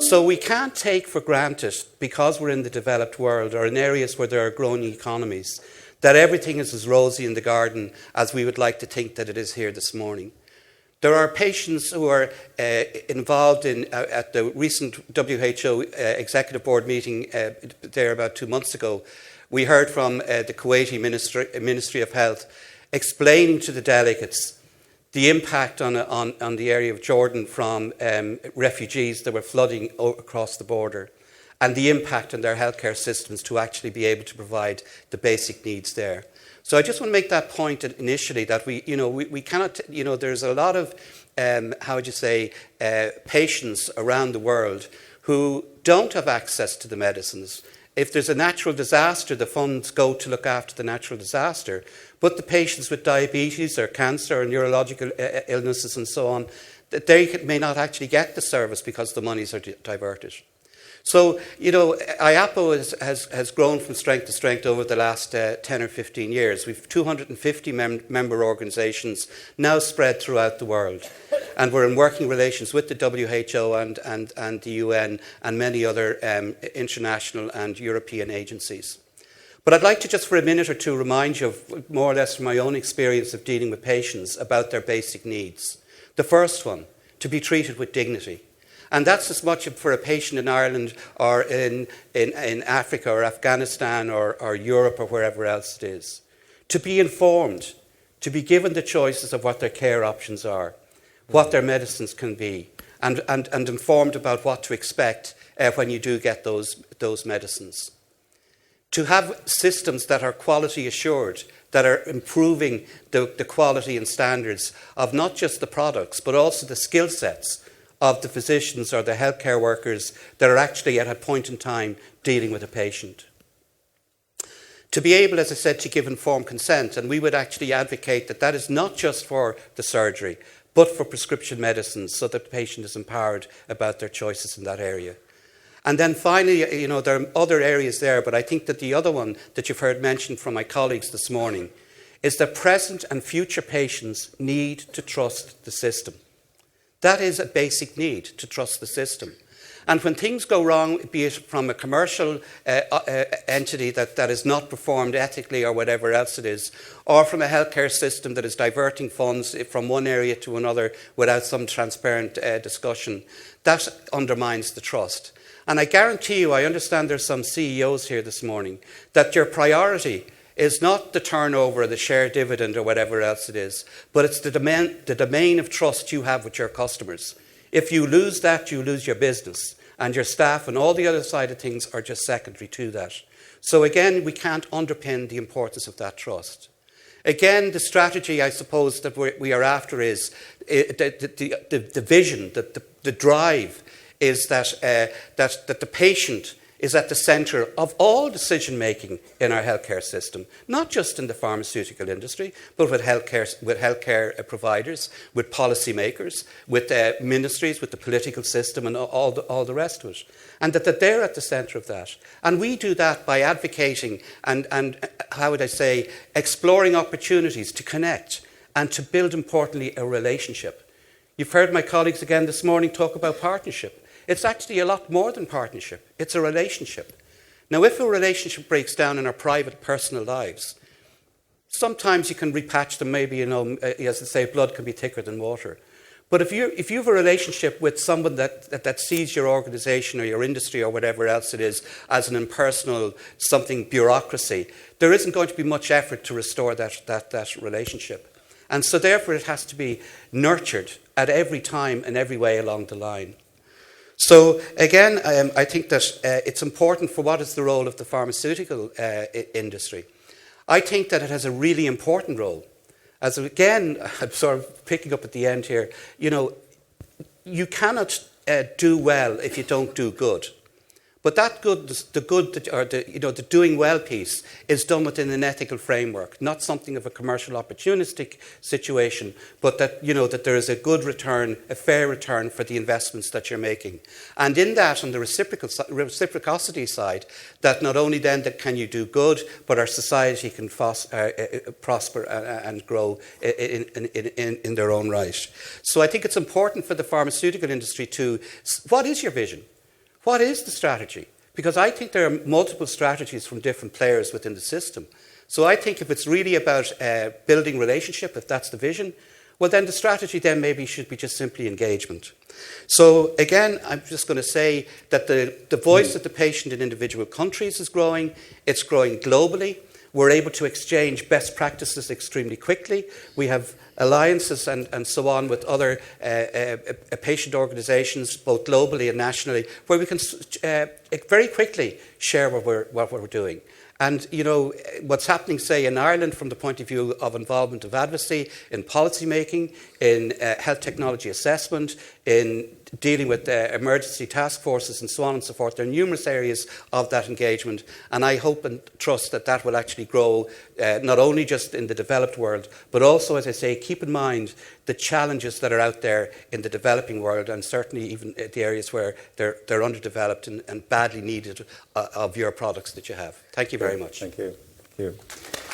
So we can't take for granted, because we're in the developed world or in areas where there are growing economies, that everything is as rosy in the garden as we would like to think that it is here this morning. There are patients who are involved in, at the recent WHO Executive Board meeting there about 2 months ago, we heard from the Kuwaiti Ministry of Health explaining to the delegates the impact on the area of Jordan from refugees that were flooding across the border, and the impact on their healthcare systems to actually be able to provide the basic needs there. So I just want to make that point initially, that we cannot, there's a lot of, patients around the world who don't have access to the medicines. If there's a natural disaster, the funds go to look after the natural disaster. But the patients with diabetes or cancer or neurological illnesses and so on, they may not actually get the service because the monies are diverted. So, IAPO has grown from strength to strength over the last 10 or 15 years. We've 250 member organisations now spread throughout the world. And we're in working relations with the WHO and the UN and many other international and European agencies. But I'd like to just for a minute or two remind you of more or less from my own experience of dealing with patients about their basic needs. The first one, to be treated with dignity. And that's as much for a patient in Ireland or in Africa or Afghanistan or Europe or wherever else it is. To be informed, to be given the choices of what their care options are, what their medicines can be, and informed about what to expect when you do get those medicines. To have systems that are quality assured, that are improving the quality and standards of not just the products, but also the skill sets of the physicians or the healthcare workers that are actually at a point in time dealing with a patient. To be able, as I said, to give informed consent, and we would actually advocate that that is not just for the surgery, but for prescription medicines, so that the patient is empowered about their choices in that area. And then finally, there are other areas there, but I think that the other one that you've heard mentioned from my colleagues this morning is that present and future patients need to trust the system. That is a basic need, to trust the system. And when things go wrong, be it from a commercial entity that is not performed ethically or whatever else it is, or from a healthcare system that is diverting funds from one area to another without some transparent discussion, that undermines the trust. And I guarantee you, I understand there's some CEOs here this morning, that your priority is not the turnover or the share dividend or whatever else it is, but it's the domain of trust you have with your customers. If you lose that, you lose your business, and your staff and all the other side of things are just secondary to that. So again, we can't underpin the importance of that trust. Again, the strategy, I suppose, that we are after is the vision, the drive is that the patient is at the centre of all decision-making in our healthcare system, not just in the pharmaceutical industry, but with healthcare providers, with policymakers, with ministries, with the political system and all the rest of it. And that they're at the centre of that. And we do that by advocating and how would I say, exploring opportunities to connect and to build, importantly, a relationship. You've heard my colleagues again this morning talk about partnership. It's actually a lot more than partnership. It's a relationship. Now, if a relationship breaks down in our private, personal lives, sometimes you can repatch them. Maybe, as they say, blood can be thicker than water. But if you have a relationship with someone that sees your organisation or your industry or whatever else it is as an impersonal something bureaucracy, there isn't going to be much effort to restore that relationship. And so, therefore, it has to be nurtured at every time and every way along the line. So, again, I think that it's important for what is the role of the pharmaceutical industry. I think that it has a really important role. As again, I'm sort of picking up at the end here, you cannot do well if you don't do good. But that good, the doing well piece is done within an ethical framework, not something of a commercial opportunistic situation, but that there is a good return, a fair return for the investments that you're making. And in that, on the reciprocity side, that not only then that can you do good, but our society can prosper and grow in their own right. So I think it's important for the pharmaceutical industry to, what is your vision? what is the strategy? Because I think there are multiple strategies from different players within the system. So I think if it's really about building relationship, if that's the vision, well then the strategy then maybe should be just simply engagement. So again, I'm just going to say that the voice of the patient in individual countries is growing. It's growing globally. We're able to exchange best practices extremely quickly. We have alliances and so on with other patient organisations, both globally and nationally, where we can very quickly share what we're doing. And, you know, what's happening, say, in Ireland from the point of view of involvement of advocacy, in policy making, in health technology assessment, in dealing with emergency task forces and so on and so forth. There are numerous areas of that engagement, and I hope and trust that that will actually grow not only just in the developed world, but also, as I say, keep in mind the challenges that are out there in the developing world, and certainly even the areas where they're underdeveloped and badly needed of your products that you have. Thank you very much. Thank you. Thank you.